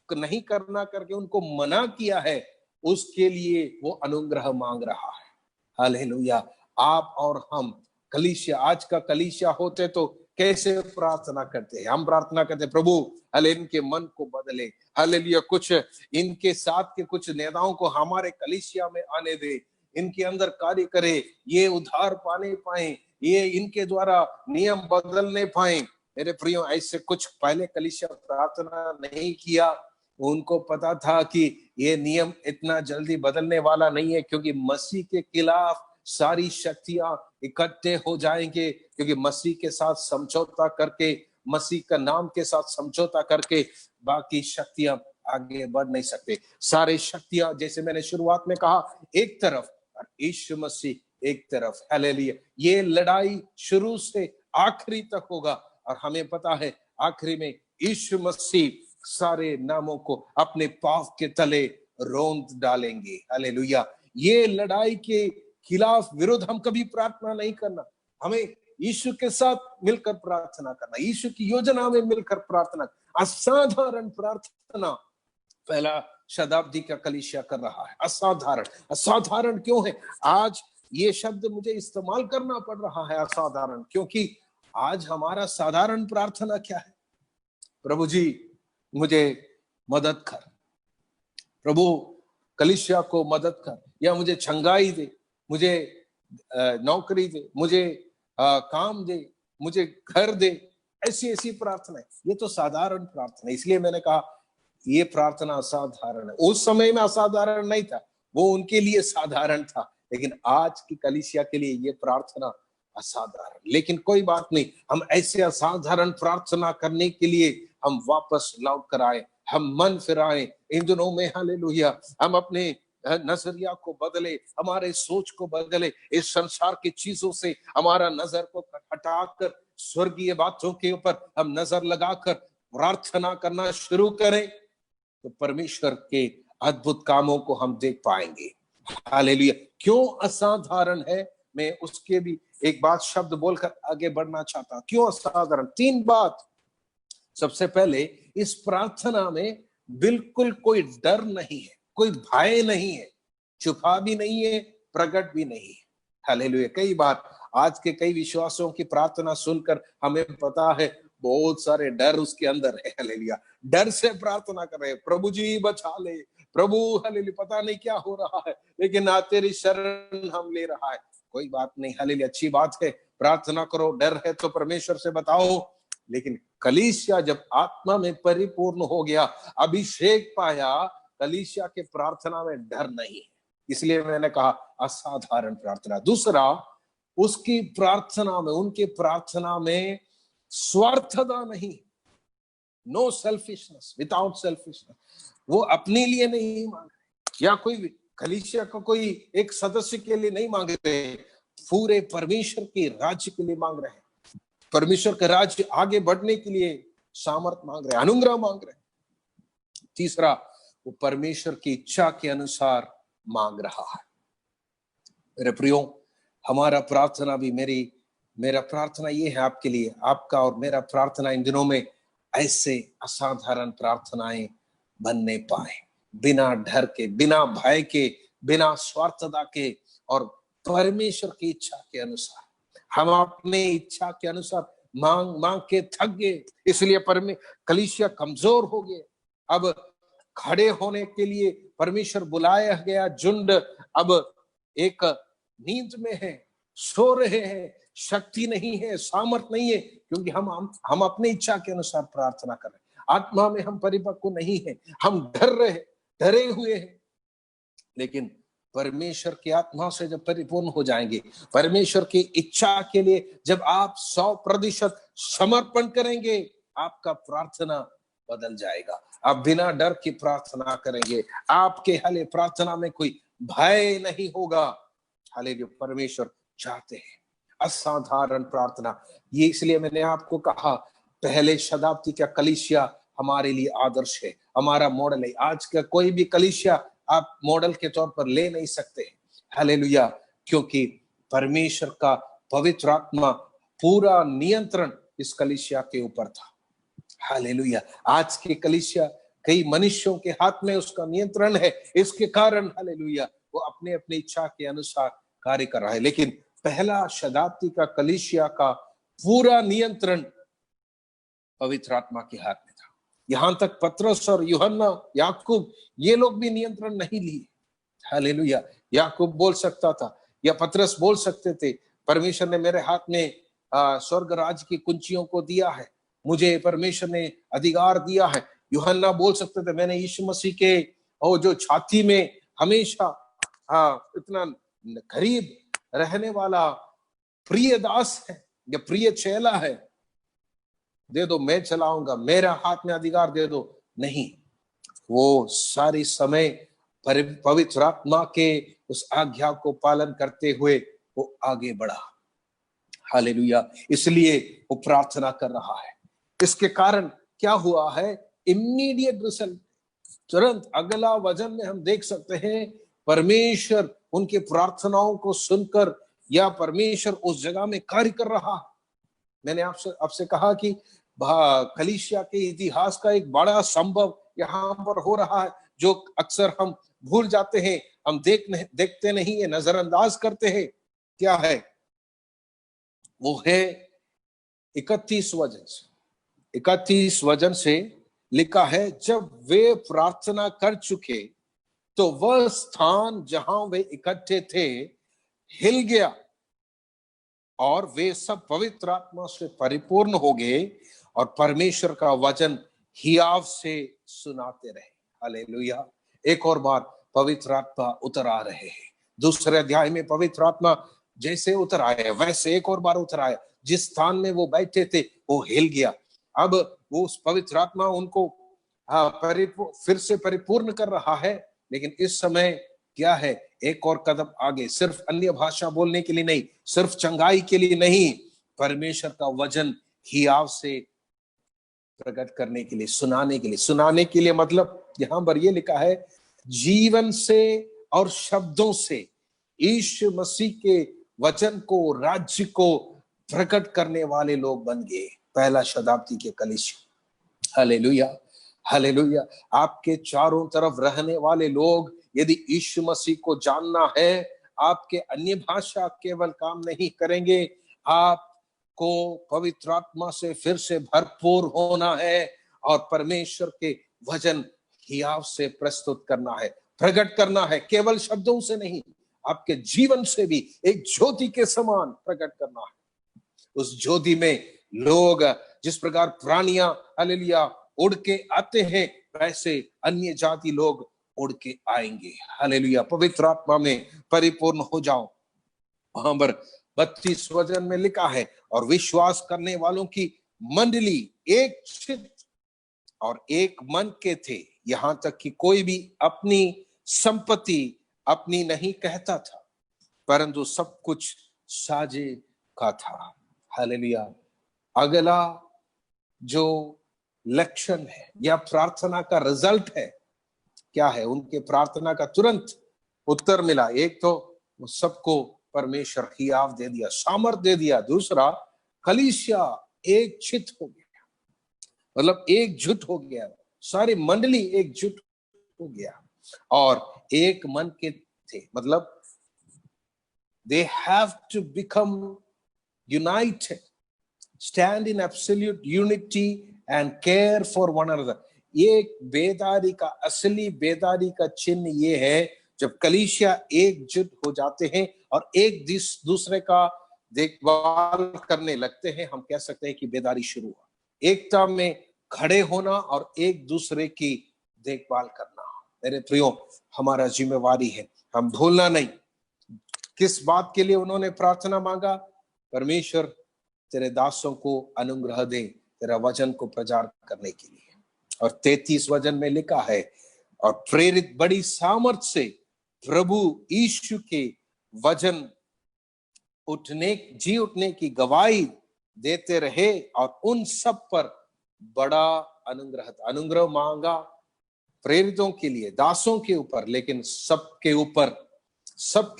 नहीं करना करके उनको मना किया है, उसके लिए वो अनुग्रह मांग रहा है। हालेलुया। आप और हम कलीसिया, आज का कलीसिया होते तो कैसे प्रार्थना करते हैं? हम प्रार्थना करते प्रभु हले इनके मन को बदले, हालेलुया, कुछ इनके साथ के कुछ नेताओं को हमारे कलीसिया में आने दे, इनके अंदर कार्य करे, ये उद्धार पाने पाए, ये इनके द्वारा नियम बदलने पाए। मेरे प्रियो, ऐसे कुछ पहले कलीसिया प्रार्थना नहीं किया। उनको पता था कि ये नियम इतना जल्दी बदलने वाला नहीं है, क्योंकि मसीह के खिलाफ सारी शक्तियां इकट्ठे हो जाएंगे, क्योंकि मसीह के साथ समझौता करके, मसीह का नाम के साथ समझौता करके बाकी शक्तियां आगे बढ़ नहीं सकते। सारे शक्तियां, जैसे मैंने शुरुआत में कहा, एक तरफ और यीशु मसीह एक तरफ। हालेलुया। ये लड़ाई शुरू से आखिरी तक होगा, और हमें पता है आखिरी में यीशु मसीह सारे नामों को अपने पांव के तले रौंद डालेंगे। हालेलुया। ये लड़ाई के खिलाफ विरोध हम कभी प्रार्थना नहीं करना, हमें यीशु के साथ मिलकर प्रार्थना करना, यीशु की योजना में मिलकर प्रार्थना। असाधारण प्रार्थना पहला शताब्दी का कलीसिया कर रहा है। असाधारण। असाधारण क्यों है? आज ये शब्द मुझे इस्तेमाल करना पड़ रहा है, असाधारण, क्योंकि आज हमारा साधारण प्रार्थना क्या है? प्रभु जी मुझे मदद कर, प्रभु कलीसिया को मदद कर, या मुझे चंगाई दे, मुझे नौकरी दे, मुझे काम दे, मुझे घर दे। ऐसी ऐसी प्रार्थना है। ये तो साधारण प्रार्थना है। इसलिए मैंने कहा ये प्रार्थना असाधारण है। उस समय में असाधारण नहीं था, वो उनके लिए साधारण था, लेकिन आज की कलीसिया के लिए ये प्रार्थना असाधारण। लेकिन कोई बात नहीं, हम ऐसे असाधारण प्रार्थना करने के लिए हम वापस लौट कर आए, हम मन फिराए इन दिनों में। हालेलुया, हम अपने नजरिया को बदले, हमारे सोच को बदले, इस संसार की चीजों से हमारा नजर को हटाकर स्वर्गीय बातों के ऊपर हम नजर लगाकर प्रार्थना करना शुरू करें, तो परमेश्वर के अद्भुत कामों को हम देख पाएंगे। हालेलुया। क्यों असाधारण है, मैं उसके भी एक बात शब्द बोलकर आगे बढ़ना चाहता हूं। क्यों असाधारण? 3 बात। सबसे पहले, इस प्रार्थना में बिल्कुल कोई डर नहीं है, कोई भय नहीं है, छुपा भी नहीं है, प्रकट भी नहीं है। हालेलुया। कई बार आज के कई विश्वासियों की प्रार्थना सुनकर हमें पता है बहुत सारे डर उसके अंदर है। हालेलुया। डर से प्रार्थना कर रहे हैं, प्रभु जी बचा ले, प्रभु हालेलुया, पता नहीं क्या हो रहा है, लेकिन आ तेरी शरण हम ले रहा है। कोई बात नहीं, हालेलुया, अच्छी बात है, प्रार्थना करो। डर है तो परमेश्वर से बताओ। लेकिन कलीसिया जब आत्मा में परिपूर्ण हो गया, अभिषेक पाया, कलीसिया के प्रार्थना में डर नहीं है। इसलिए मैंने कहा असाधारण प्रार्थना। दूसरा, उसकी प्रार्थना में, उनके प्रार्थना में स्वार्थता नहीं, नो सेल्फिशनेस, विदाउट सेल्फिशनेस। वो अपने लिए नहीं मांग रहे, या कोई कलीसिया का कोई एक सदस्य के लिए नहीं मांग रहे, पूरे परमेश्वर के राज्य के लिए मांग रहे हैं। परमेश्वर का राज्य आगे बढ़ने के लिए सामर्थ मांग रहे हैं, अनुग्रह मांग रहे हैं। तीसरा, वो परमेश्वर की इच्छा के अनुसार मांग रहा है। मेरे प्रियो, हमारा प्रार्थना भी, मेरा प्रार्थना ये है आपके लिए, आपका और मेरा प्रार्थना इन दिनों में ऐसे असाधारण प्रार्थनाएं बनने पाए, बिना डर के, बिना भय के, बिना स्वार्थता के, और परमेश्वर की इच्छा के अनुसार। हम अपने इच्छा के अनुसार मांग मांग के थक गए, इसलिए कलीसिया कमजोर हो गए। अब खड़े होने के लिए परमेश्वर बुलाया गया झुंड अब एक नींद में है, सो रहे हैं, शक्ति नहीं है, सामर्थ नहीं है, क्योंकि हम अपनी इच्छा के अनुसार प्रार्थना कर रहे हैं। आत्मा में हम परिपक्व नहीं है, हम डरे हुए हैं। लेकिन परमेश्वर की आत्मा से जब परिपूर्ण हो जाएंगे, परमेश्वर की इच्छा के लिए जब आप 100% समर्पण करेंगे, आपका प्रार्थना बदल जाएगा। आप बिना डर की प्रार्थना करेंगे, आपके हले प्रार्थना में कोई भय नहीं होगा। हालेलुया। परमेश्वर चाहते हैं असाधारण प्रार्थना। ये इसलिए मैंने आपको कहा, पहले शताब्दी का कलीसिया हमारे लिए आदर्श है, हमारा मॉडल है। आज का कोई भी कलीसिया आप मॉडल के तौर पर ले नहीं सकते। हालेलुया। क्योंकि परमेश्वर का पवित्र आत्मा पूरा नियंत्रण इस कलीसिया के ऊपर था। हालेलुया। आज के कलीसिया कई मनुष्यों के हाथ में उसका नियंत्रण है, इसके कारण हालेलुया वो अपने अपनी इच्छा के अनुसार कार्य कर रहा है। लेकिन पहला शताब्दी का कलीसिया का पूरा नियंत्रण पवित्र आत्मा के हाथ में था। यहां तक पतरस और यूहन्ना, याकूब, ये लोग भी नियंत्रण नहीं लिए। हालेलुया। याकूब बोल सकता था, या पतरस बोल सकते थे, परमेश्वर ने मेरे हाथ में स्वर्ग राज की कुंजियों को दिया है, मुझे परमेश्वर ने अधिकार दिया है। यूहन्ना बोल सकते थे, मैंने यीशु मसीह के जो छाती में हमेशा इतना करीब रहने वाला प्रिय दास है या प्रिय चेला है, दे दो, मैं चलाऊंगा, मेरा हाथ में अधिकार दे दो। नहीं, वो सारी समय पवित्र आत्मा के उस आज्ञा को पालन करते हुए वो आगे बढ़ा। हालेलुया। इसलिए वो प्रार्थना कर रहा है। इसके कारण क्या हुआ है? इमीडिएट रिजल्ट, तुरंत अगला वचन में हम देख सकते हैं, परमेश्वर उनके प्रार्थनाओं को सुनकर, या परमेश्वर उस जगह में कार्य कर रहा है। मैंने आपसे कहा कि कलीसिया के इतिहास का एक बड़ा संभव यहाँ पर हो रहा है, जो अक्सर हम भूल जाते हैं, हम देखते नहीं है, नजरअंदाज करते हैं। क्या है वो? है 31 वचन से लिखा है, जब वे प्रार्थना कर चुके तो वह स्थान जहां वे इकट्ठे थे हिल गया, और वे सब पवित्र आत्मा से परिपूर्ण हो गए और परमेश्वर का वचन हियाव से सुनाते रहे। हालेलुया। एक और बार, पवित्र आत्मा उतर आ रहे हैं। दूसरे अध्याय में पवित्र आत्मा जैसे उतर आए वैसे एक और बार उतर आया। जिस स्थान में वो बैठे थे वो हिल गया। अब वो उस पवित्र आत्मा उनको फिर से परिपूर्ण कर रहा है। लेकिन इस समय क्या है, एक और कदम आगे, सिर्फ अन्य भाषा बोलने के लिए नहीं, सिर्फ चंगाई के लिए नहीं, परमेश्वर का वचन हियाव से प्रकट करने के लिए, सुनाने के लिए मतलब यहां पर ये लिखा है जीवन से और शब्दों से यीशु मसीह के वचन को, राज्य को प्रकट करने वाले लोग बन गए पहला शताब्दी के कलीसिया। Hallelujah, hallelujah. आपके चारों तरफ रहने वाले लोग यदि यीशु मसीह को जानना है, आपके अन्य भाषा केवल काम नहीं करेंगे, आपको पवित्र आत्मा से फिर से भरपूर होना है और परमेश्वर के वचन हियाव से प्रस्तुत करना है, प्रकट करना है। केवल शब्दों से नहीं, आपके जीवन से भी एक ज्योति के समान प्रकट करना है। उस ज्योति में लोग जिस प्रकार प्राणियां हालेलुया उड़ के आते हैं, वैसे अन्य जाति लोग उड़ के आएंगे। हालेलुया। पवित्र आत्मा में परिपूर्ण हो जाओ। वहां पर 32 वचन में लिखा है, और विश्वास करने वालों की मंडली एक चित्त और एक मन के थे, यहां तक कि कोई भी अपनी संपत्ति अपनी नहीं कहता था, परंतु सब कुछ साझे का था। हालेलुया। अगला जो लक्षण है या प्रार्थना का रिजल्ट है, क्या है? उनके प्रार्थना का तुरंत उत्तर मिला। एक तो सबको परमेश्वर हियाव दे दिया, सामर्थ दे दिया। दूसरा, कलीसिया एक चित हो गया, मतलब एकजुट हो गया, सारी मंडली एकजुट हो गया और एक मन के थे। मतलब they have to become united, stand in absolute unity and care for one another। ये बेदारी का, असली बेदारी का चिन्ह ये है जब कलीसिया एकजुट हो जाते हैं और एक दूसरे का देखभाल करने लगते हैं। हम कह सकते हैं कि बेदारी शुरू हुआ, एकता में खड़े होना और एक दूसरे की देखभाल करना। मेरे प्रियो, हमारा जिम्मेवारी है, हम भूलना नहीं। किस बात के लिए उन्होंने प्रार्थना मांगा? परमेश्वर तेरे दासों को अनुग्रह दे तेरा वचन को प्रचार करने के लिए। और 33 वचन में लिखा है, और प्रेरित बड़ी सामर्थ से प्रभु यीशु के वचन जी उठने की गवाही देते रहे और उन सब पर बड़ा अनुग्रह था। अनुग्रह मांगा प्रेरितों के लिए, दासों के ऊपर, लेकिन सबके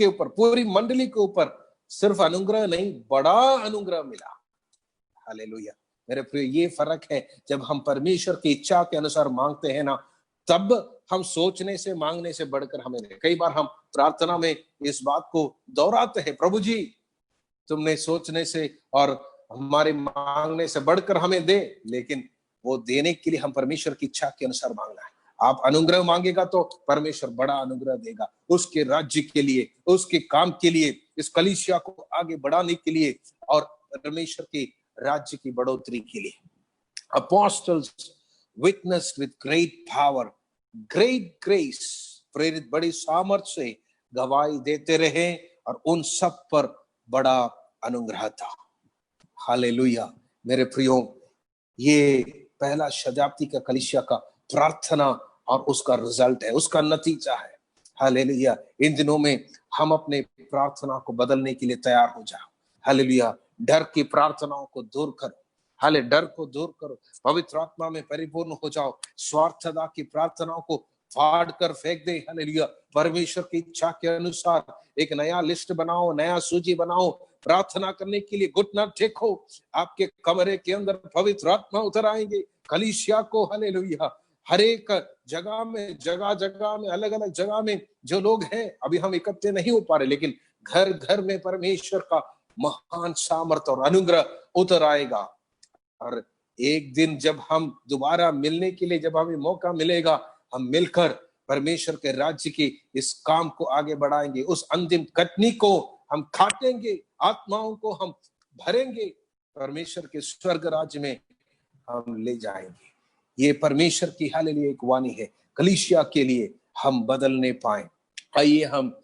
ऊपर पूरी मंडली के ऊपर सिर्फ अनुग्रह नहीं, बड़ा अनुग्रह मिला। हालेलुया। मेरे प्रिय, ये फर्क है। जब हम परमेश्वर की इच्छा के अनुसार मांगते हैं ना, तब हम सोचने से, मांगने से बढ़कर हमें दे। कई बार हम प्रार्थना में इस बात को दोहराते हैं, प्रभु जी तुमने सोचने से और हमारे मांगने से बढ़कर हमें दे। लेकिन वो देने के लिए हम परमेश्वर की इच्छा के अनुसार मांगना है। आप अनुग्रह मांगेगा तो परमेश्वर बड़ा अनुग्रह देगा, उसके राज्य के लिए, उसके काम के लिए, इस कलीसिया को आगे बढ़ाने के लिए और परमेश्वर के राज्य की बढ़ोतरी के लिए। Apostles witnessed with great power, great grace, प्रेरित बड़ी सामर्थ से गवाही देते रहे और उन सब पर बड़ा अनुग्रह था। हालेलुया। मेरे प्रियो, ये पहला शताब्दी का कलीसिया का प्रार्थना और उसका रिजल्ट है, उसका नतीजा है। हालेलुया। इन दिनों में हम अपने प्रार्थना को बदलने के लिए तैयार हो जाओ। हालेलुया। डर की प्रार्थनाओं को दूर करो, हाले डर को दूर करो, पवित्र आत्मा में परिपूर्ण हो जाओ। स्वार्थता की प्रार्थनाओं को फाड़ कर फेंक दे। हालेलुया। परमेश्वर की इच्छा के अनुसार एक नया लिस्ट बनाओ, नया सूची बनाओ, प्रार्थना करने के लिए घुटना टेको। आपके कमरे के अंदर पवित्र आत्मा उतर आएंगे। कलीसिया को हालेलुया हर एक जगह में अलग अलग जगह में जो लोग हैं, अभी हम इकट्ठे नहीं हो पा रहे, लेकिन घर घर में परमेश्वर का महान सामर्थ और अनुग्रह उतर आएगा। और एक दिन जब हम दोबारा मिलने के लिए, जब हमें मौका मिलेगा, हम मिलकर परमेश्वर के राज्य की इस काम को आगे बढ़ाएंगे। उस अंतिम कटनी को हम काटेंगे, आत्माओं को हम भरेंगे, परमेश्वर के स्वर्ग राज्य में हम ले जाएंगे। ये परमेश्वर की हालेलुया एक वाणी है कलीसिया के लिए। हम बदलने पाए। आइए हम